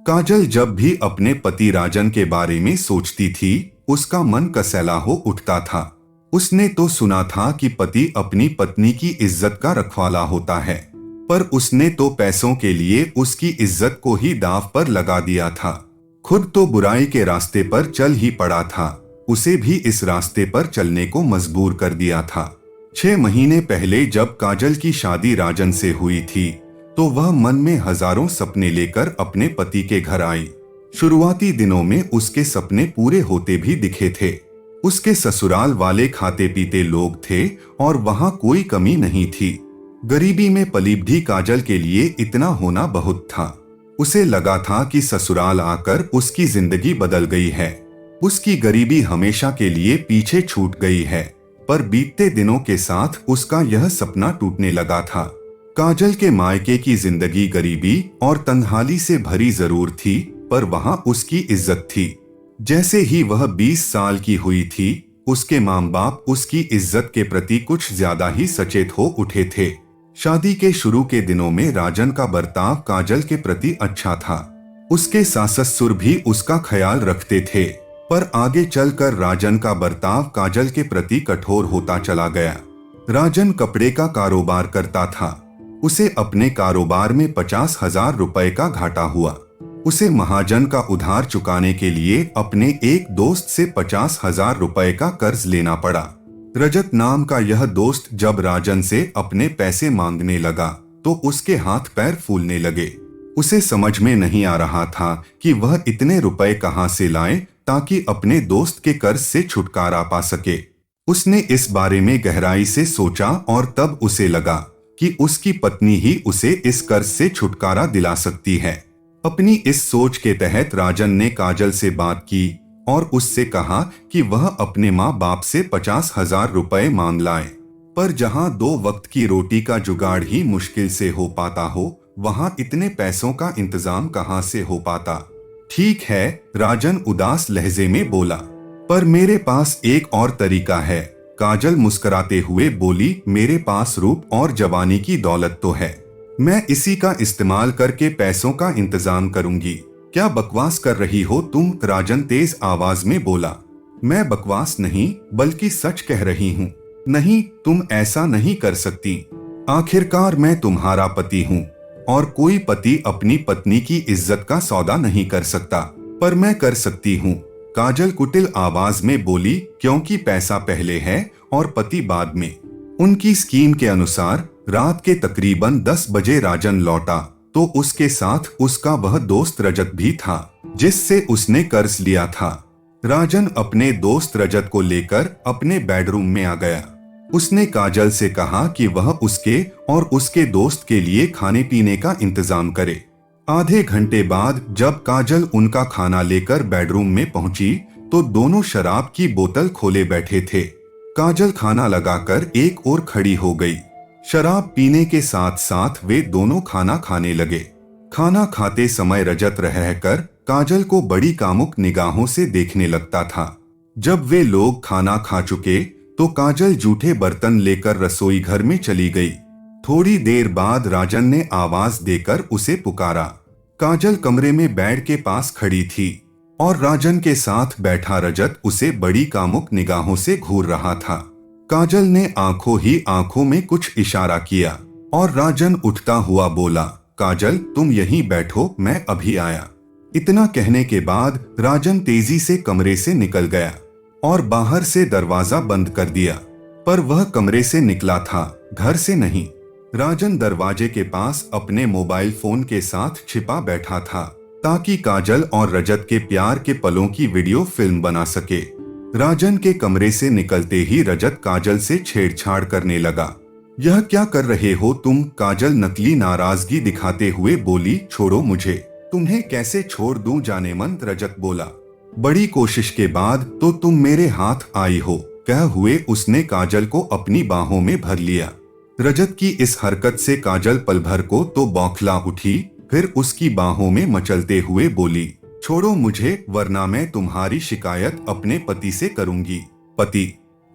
काजल जब भी अपने पति राजन के बारे में सोचती थी, उसका मन कसैला हो उठता था। उसने तो सुना था कि पति अपनी पत्नी की इज्जत का रखवाला होता है, पर उसने तो पैसों के लिए उसकी इज्जत को ही दांव पर लगा दिया था। खुद तो बुराई के रास्ते पर चल ही पड़ा था, उसे भी इस रास्ते पर चलने को मजबूर कर दिया था। 6 महीने पहले जब काजल की शादी राजन से हुई थी, तो वह मन में हजारों सपने लेकर अपने पति के घर आई। शुरुआती दिनों में उसके सपने पूरे होते भी दिखे थे। उसके ससुराल वाले खाते पीते लोग थे और वहां कोई कमी नहीं थी। गरीबी में पली भी काजल के लिए इतना होना बहुत था। उसे लगा था कि ससुराल आकर उसकी जिंदगी बदल गई है, उसकी गरीबी हमेशा के लिए पीछे छूट गई है। पर बीतते दिनों के साथ उसका यह सपना टूटने लगा था। काजल के मायके की जिंदगी गरीबी और तन्हाली से भरी जरूर थी, पर वहां उसकी इज्जत थी। जैसे ही वह 20 साल की हुई थी, उसके माँ बाप उसकी इज्जत के प्रति कुछ ज्यादा ही सचेत हो उठे थे। शादी के शुरू के दिनों में राजन का बर्ताव काजल के प्रति अच्छा था। उसके सास ससुर भी उसका ख्याल रखते थे, पर आगे चलकर राजन का बर्ताव काजल के प्रति कठोर होता चला गया। राजन कपड़े का कारोबार करता था। उसे अपने कारोबार में 50,000 रुपए का घाटा हुआ। उसे महाजन का उधार चुकाने के लिए अपने एक दोस्त से 50,000 रुपए का कर्ज लेना पड़ा। रजत नाम का यह दोस्त जब राजन से अपने पैसे मांगने लगा, तो उसके हाथ पैर फूलने लगे। उसे समझ में नहीं आ रहा था कि वह इतने रुपए कहां से लाए ताकि अपने दोस्त के कर्ज से छुटकारा पा सके। उसने इस बारे में गहराई से सोचा और तब उसे लगा कि उसकी पत्नी ही उसे इस कर्ज से छुटकारा दिला सकती है। अपनी इस सोच के तहत राजन ने काजल से बात की और उससे कहा कि वह अपने माँ बाप से 50,000 रुपए मांग लाए। पर जहाँ 2 वक्त की रोटी का जुगाड़ ही मुश्किल से हो पाता हो, वहाँ इतने पैसों का इंतजाम कहाँ से हो पाता। ठीक है, राजन उदास लहजे में बोला, पर मेरे पास एक और तरीका है। काजल मुस्कुराते हुए बोली, मेरे पास रूप और जवानी की दौलत तो है, मैं इसी का इस्तेमाल करके पैसों का इंतजाम करूंगी। क्या बकवास कर रही हो तुम? राजन तेज आवाज में बोला। मैं बकवास नहीं, बल्कि सच कह रही हूँ। नहीं, तुम ऐसा नहीं कर सकती। आखिरकार मैं तुम्हारा पति हूँ और कोई पति अपनी पत्नी की इज्जत का सौदा नहीं कर सकता, पर मैं कर सकती हूँ। काजल कुटिल आवाज में बोली, क्योंकि पैसा पहले है और पति बाद में। उनकी स्कीम के अनुसार रात के तकरीबन 10 बजे राजन लौटा, तो उसके साथ उसका वह दोस्त रजत भी था, जिससे उसने कर्ज लिया था। राजन अपने दोस्त रजत को लेकर अपने बेडरूम में आ गया। उसने काजल से कहा कि वह उसके और उसके दोस्त के लिए खाने पीने का इंतजाम करे। आधे घंटे बाद जब काजल उनका खाना लेकर बेडरूम में पहुंची, तो दोनों शराब की बोतल खोले बैठे थे। काजल खाना लगाकर एक ओर खड़ी हो गई। शराब पीने के साथ साथ वे दोनों खाना खाने लगे। खाना खाते समय रजत रहकर काजल को बड़ी कामुक निगाहों से देखने लगता था। जब वे लोग खाना खा चुके, तो काजल जूठे बर्तन लेकर रसोई घर में चली गई। थोड़ी देर बाद राजन ने आवाज देकर उसे पुकारा। काजल कमरे में बेड के पास खड़ी थी और राजन के साथ बैठा रजत उसे बड़ी कामुक निगाहों से घूर रहा था। काजल ने आंखों ही आंखों में कुछ इशारा किया और राजन उठता हुआ बोला, काजल तुम यहीं बैठो, मैं अभी आया। इतना कहने के बाद राजन तेजी से कमरे से निकल गया और बाहर से दरवाजा बंद कर दिया। पर वह कमरे से निकला था, घर से नहीं। राजन दरवाजे के पास अपने मोबाइल फोन के साथ छिपा बैठा था, ताकि काजल और रजत के प्यार के पलों की वीडियो फिल्म बना सके। राजन के कमरे से निकलते ही रजत काजल से छेड़छाड़ करने लगा। यह क्या कर रहे हो तुम? काजल नकली नाराजगी दिखाते हुए बोली, छोड़ो मुझे। तुम्हें कैसे छोड़ दूं जाने मन? रजत बोला। बड़ी कोशिश के बाद तो तुम मेरे हाथ आई हो, कह हुए उसने काजल को अपनी बाहों में भर लिया। रजत की इस हरकत से काजल पल भर को तो बौखला उठी, फिर उसकी बाहों में मचलते हुए बोली, छोड़ो मुझे, वरना मैं तुम्हारी शिकायत अपने पति से करूंगी। पति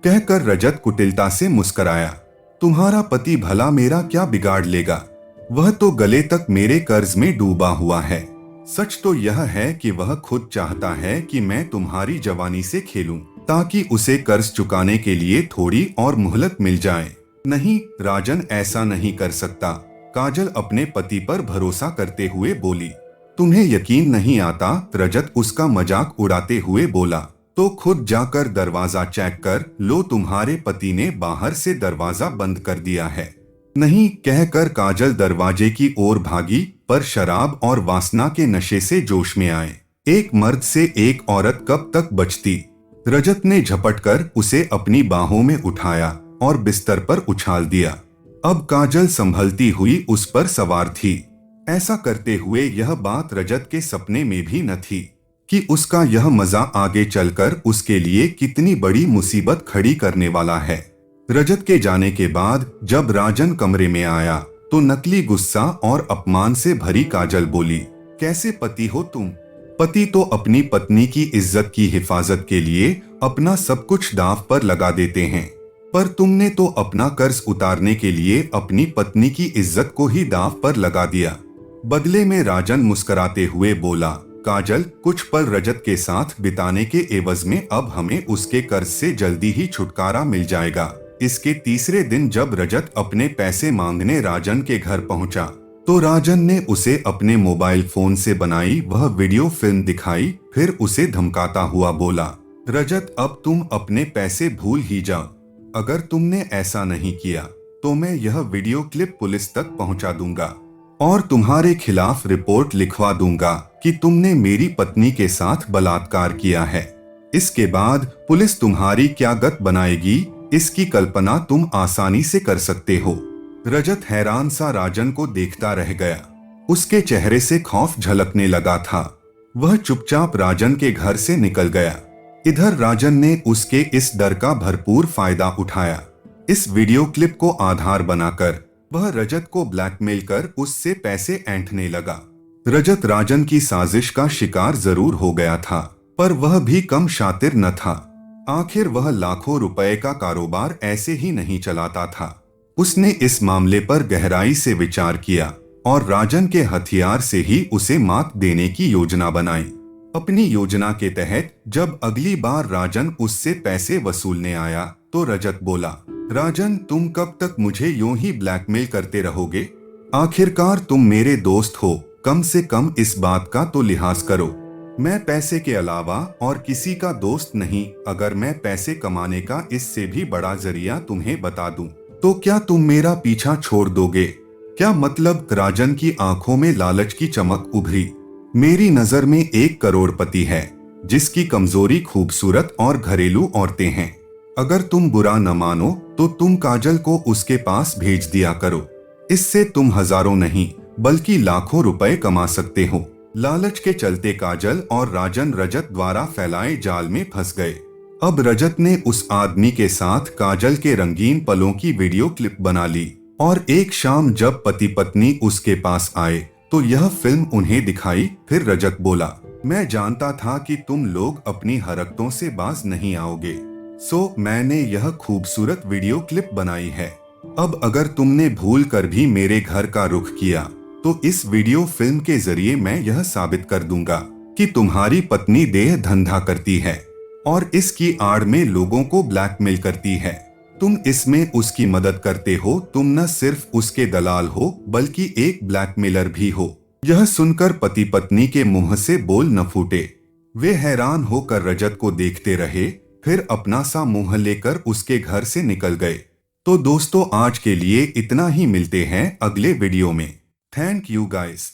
कहकर रजत कुटिलता से मुस्कुराया। तुम्हारा पति भला मेरा क्या बिगाड़ लेगा? वह तो गले तक मेरे कर्ज में डूबा हुआ है। सच तो यह है कि वह खुद चाहता है कि मैं तुम्हारी जवानी से खेलूं, ताकि उसे कर्ज चुकाने के लिए थोड़ी और मोहलत मिल जाए। नहीं, राजन ऐसा नहीं कर सकता। काजल अपने पति पर भरोसा करते हुए बोली। तुम्हें यकीन नहीं आता? रजत उसका मजाक उड़ाते हुए बोला। तो खुद जाकर दरवाजा चेक कर लो, तुम्हारे पति ने बाहर से दरवाजा बंद कर दिया है। नहीं कहकर काजल दरवाजे की ओर भागी, पर शराब और वासना के नशे से जोश में आए। एक मर्द से एक औरत कब तक बचती? रजत ने झपटकर उसे अपनी बाहों में उठाया और बिस्तर पर उछाल दिया। अब काजल संभलती हुई उस पर सवार थी। ऐसा करते हुए यह बात रजत के सपने में भी न थी कि उसका यह मजा आगे चलकर उसके लिए कितनी बड़ी मुसीबत खड़ी करने वाला है। रजत के जाने के बाद जब राजन कमरे में आया तो नकली गुस्सा और अपमान से भरी काजल बोली, कैसे पति हो तुम? पति तो अपनी पत्नी की इज्जत की हिफाजत के लिए अपना सब कुछ दांव पर लगा देते हैं, पर तुमने तो अपना कर्ज उतारने के लिए अपनी पत्नी की इज्जत को ही दांव पर लगा दिया। बदले में राजन मुस्कुराते हुए बोला, काजल, कुछ पल रजत के साथ बिताने के एवज में अब हमें उसके कर्ज से जल्दी ही छुटकारा मिल जाएगा। इसके तीसरे दिन जब रजत अपने पैसे मांगने राजन के घर पहुंचा, तो राजन ने उसे अपने मोबाइल फोन से बनाई वह वीडियो फिल्म दिखाई। फिर उसे धमकाता हुआ बोला, रजत, अब तुम अपने पैसे भूल ही जाओ। अगर तुमने ऐसा नहीं किया तो मैं यह वीडियो क्लिप पुलिस तक पहुंचा दूंगा और तुम्हारे खिलाफ रिपोर्ट लिखवा दूंगा कि तुमने मेरी पत्नी के साथ बलात्कार किया है। इसके बाद पुलिस तुम्हारी क्या गत बनाएगी, इसकी कल्पना तुम आसानी से कर सकते हो। रजत हैरान सा राजन को देखता रह गया। उसके चेहरे से खौफ झलकने लगा था। वह चुपचाप राजन के घर से निकल गया। इधर राजन ने उसके इस डर का भरपूर फायदा उठाया। इस वीडियो क्लिप को आधार बनाकर वह रजत को ब्लैकमेल कर उससे पैसे ऐंठने लगा। रजत राजन की साजिश का शिकार जरूर हो गया था, पर वह भी कम शातिर न था। आखिर वह लाखों रुपए का कारोबार ऐसे ही नहीं चलाता था। उसने इस मामले पर गहराई से विचार किया और राजन के हथियार से ही उसे मात देने की योजना बनाई। अपनी योजना के तहत जब अगली बार राजन उससे पैसे वसूलने आया तो रजत बोला, राजन, तुम कब तक मुझे यूं ही ब्लैकमेल करते रहोगे? आखिरकार तुम मेरे दोस्त हो, कम से कम इस बात का तो लिहाज करो। मैं पैसे के अलावा और किसी का दोस्त नहीं। अगर मैं पैसे कमाने का इससे भी बड़ा जरिया तुम्हें बता दूं, तो क्या तुम मेरा पीछा छोड़ दोगे? क्या मतलब? राजन की आंखों में लालच की चमक उभरी। मेरी नजर में एक करोड़पति है जिसकी कमजोरी खूबसूरत और घरेलू औरतें हैं। अगर तुम बुरा न मानो तो तुम काजल को उसके पास भेज दिया करो। इससे तुम हजारों नहीं बल्कि लाखों रुपए कमा सकते हो। लालच के चलते काजल और राजन रजत द्वारा फैलाए जाल में फंस गए। अब रजत ने उस आदमी के साथ काजल के रंगीन पलों की वीडियो क्लिप बना ली और एक शाम जब पति पत्नी उसके पास आए तो यह फिल्म उन्हें दिखाई। फिर रजत बोला, मैं जानता था कि तुम लोग अपनी हरकतों से बाज नहीं आओगे, सो मैंने यह खूबसूरत वीडियो क्लिप बनाई है। अब अगर तुमने भूल कर भी मेरे घर का रुख किया तो इस वीडियो फिल्म के जरिए मैं यह साबित कर दूंगा कि तुम्हारी पत्नी देह धंधा करती है और इसकी आड़ में लोगों को ब्लैकमेल करती है। तुम इसमें उसकी मदद करते हो। तुम न सिर्फ उसके दलाल हो बल्कि एक ब्लैकमेलर भी हो। यह सुनकर पति पत्नी के मुंह से बोल न फूटे। वे हैरान होकर रजत को देखते रहे, फिर अपना सा मुंह लेकर उसके घर से निकल गए। तो दोस्तों, आज के लिए इतना ही। मिलते हैं अगले वीडियो में। Thank you guys.